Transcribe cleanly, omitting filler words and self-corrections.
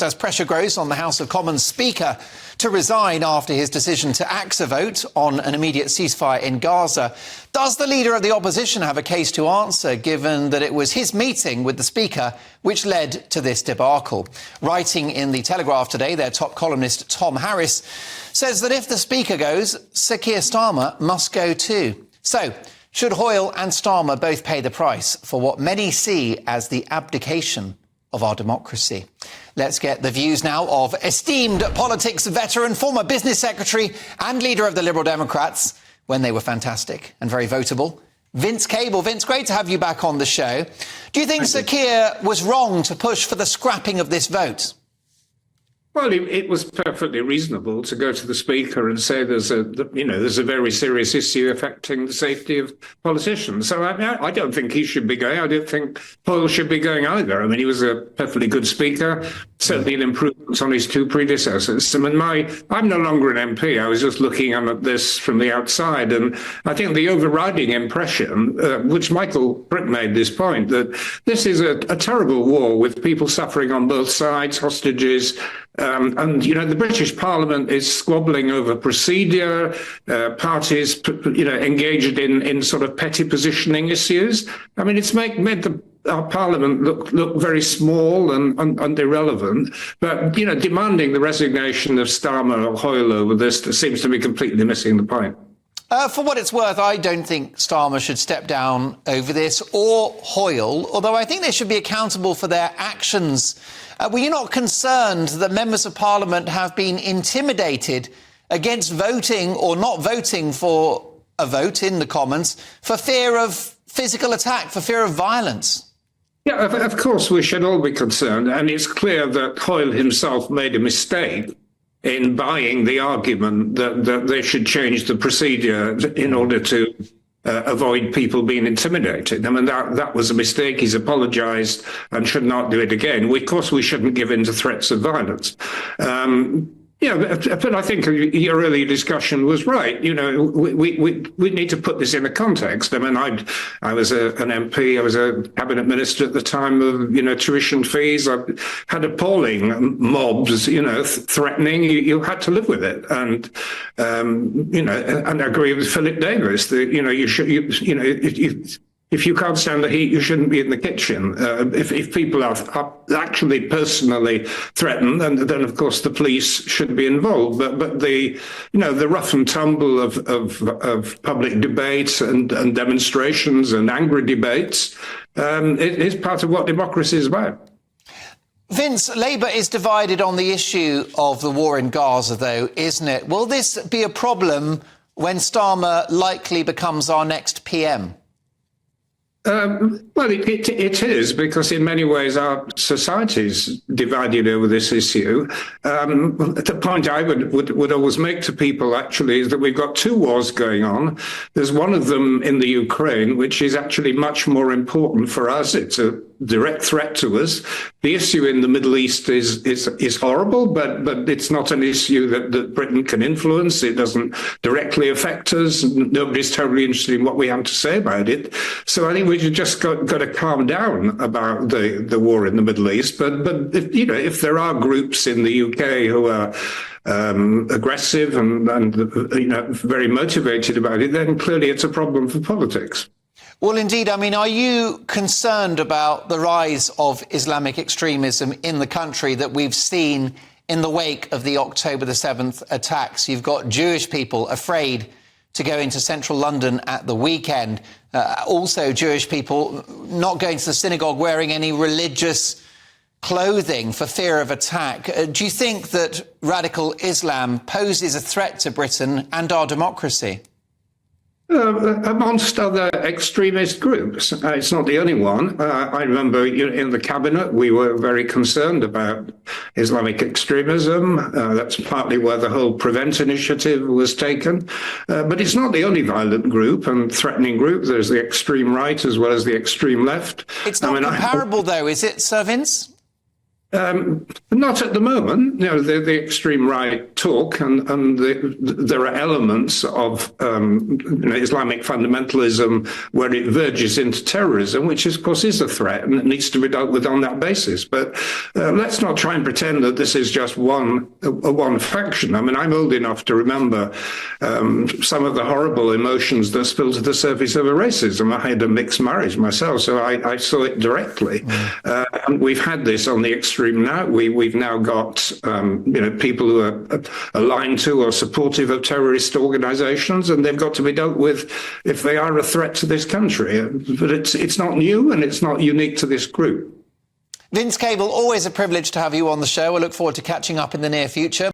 As pressure grows on the House of Commons Speaker to resign after his decision to axe a vote on an immediate ceasefire in Gaza, does the Leader of the Opposition have a case to answer, given that it was his meeting with the Speaker which led to this debacle? Writing in The Telegraph today, their top columnist Tom Harris says that if the Speaker goes, Sir Keir Starmer must go too. So, should Hoyle and Starmer both pay the price for what many see as the abdication of our democracy? Let's get the views now of esteemed politics veteran, former business secretary and leader of the Liberal Democrats, when they were fantastic and very votable, Vince Cable. Vince, great to have you back on the show. Do you think Sir Keir was wrong to push for the scrapping of this vote? Well, it was perfectly reasonable to go to the Speaker and say there's a very serious issue affecting the safety of politicians. So I don't think he should be going. I don't think Hoyle should be going either. I mean, he was a perfectly good Speaker, certainly an improvement on his two predecessors. I mean, I'm no longer an MP. I was just looking at this from the outside, and I think the overriding impression, which Michael Brick made this point, that this is a terrible war with people suffering on both sides, hostages. And, the British Parliament is squabbling over procedure, parties, engaged in sort of petty positioning issues. I mean, it's made our Parliament look very small and irrelevant. But, demanding the resignation of Starmer or Hoyle over this seems to be completely missing the point. For what it's worth, I don't think Starmer should step down over this, or Hoyle, although I think they should be accountable for their actions. Were you not concerned that members of Parliament have been intimidated against voting or not voting for a vote in the Commons for fear of physical attack, for fear of violence? Yeah, of course we should all be concerned. And it's clear that Hoyle himself made a mistake in buying the argument that they should change the procedure in order to avoid people being intimidated. I mean, that was a mistake. He's apologised and should not do it again. Of course, we shouldn't give in to threats of violence. But I think your earlier discussion was right. We need to put this in a context. I mean, I was an MP. I was a cabinet minister at the time of, tuition fees. I had appalling mobs, threatening. You had to live with it. And, and I agree with Philip Davis that, if you can't stand the heat, you shouldn't be in the kitchen. If people are actually personally threatened, then of course the police should be involved. But the rough and tumble of public debates and demonstrations and angry debates is part of what democracy is about. Vince, Labour is divided on the issue of the war in Gaza, though, isn't it? Will this be a problem when Starmer likely becomes our next PM? Well, it is, because in many ways our society's divided over this issue. The point I would always make to people, actually, is that we've got two wars going on. There's one of them in the Ukraine, which is actually much more important for us. It's a direct threat to us. The issue in the Middle East is horrible, but it's not an issue that Britain can influence. It doesn't directly affect us. Nobody's terribly interested in what we have to say about it. So I think we've just got to calm down about the war in the Middle East. But if there are groups in the UK who are aggressive and very motivated about it, then clearly it's a problem for politics. Well, indeed. I mean, are you concerned about the rise of Islamic extremism in the country that we've seen in the wake of the October the 7th attacks? You've got Jewish people afraid to go into central London at the weekend. Also, Jewish people not going to the synagogue wearing any religious clothing for fear of attack. Do you think that radical Islam poses a threat to Britain and our democracy? Amongst other extremist groups. It's not the only one. I remember in the cabinet, we were very concerned about Islamic extremism. That's partly where the whole Prevent initiative was taken. But it's not the only violent group and threatening group. There's the extreme right as well as the extreme left. It's not comparable, though, is it, Sir Vince? Not at the moment. The extreme right talk, and there are elements of Islamic fundamentalism where it verges into terrorism, which of course is a threat and it needs to be dealt with on that basis. But let's not try and pretend that this is just one faction. I mean, I'm old enough to remember some of the horrible emotions that spilled to the surface over racism. I had a mixed marriage myself, so I saw it directly. And we've had this on the extreme now. We've now got people who are aligned to or supportive of terrorist organisations, and they've got to be dealt with if they are a threat to this country. But it's not new and it's not unique to this group. Vince Cable, always a privilege to have you on the show. I look forward to catching up in the near future.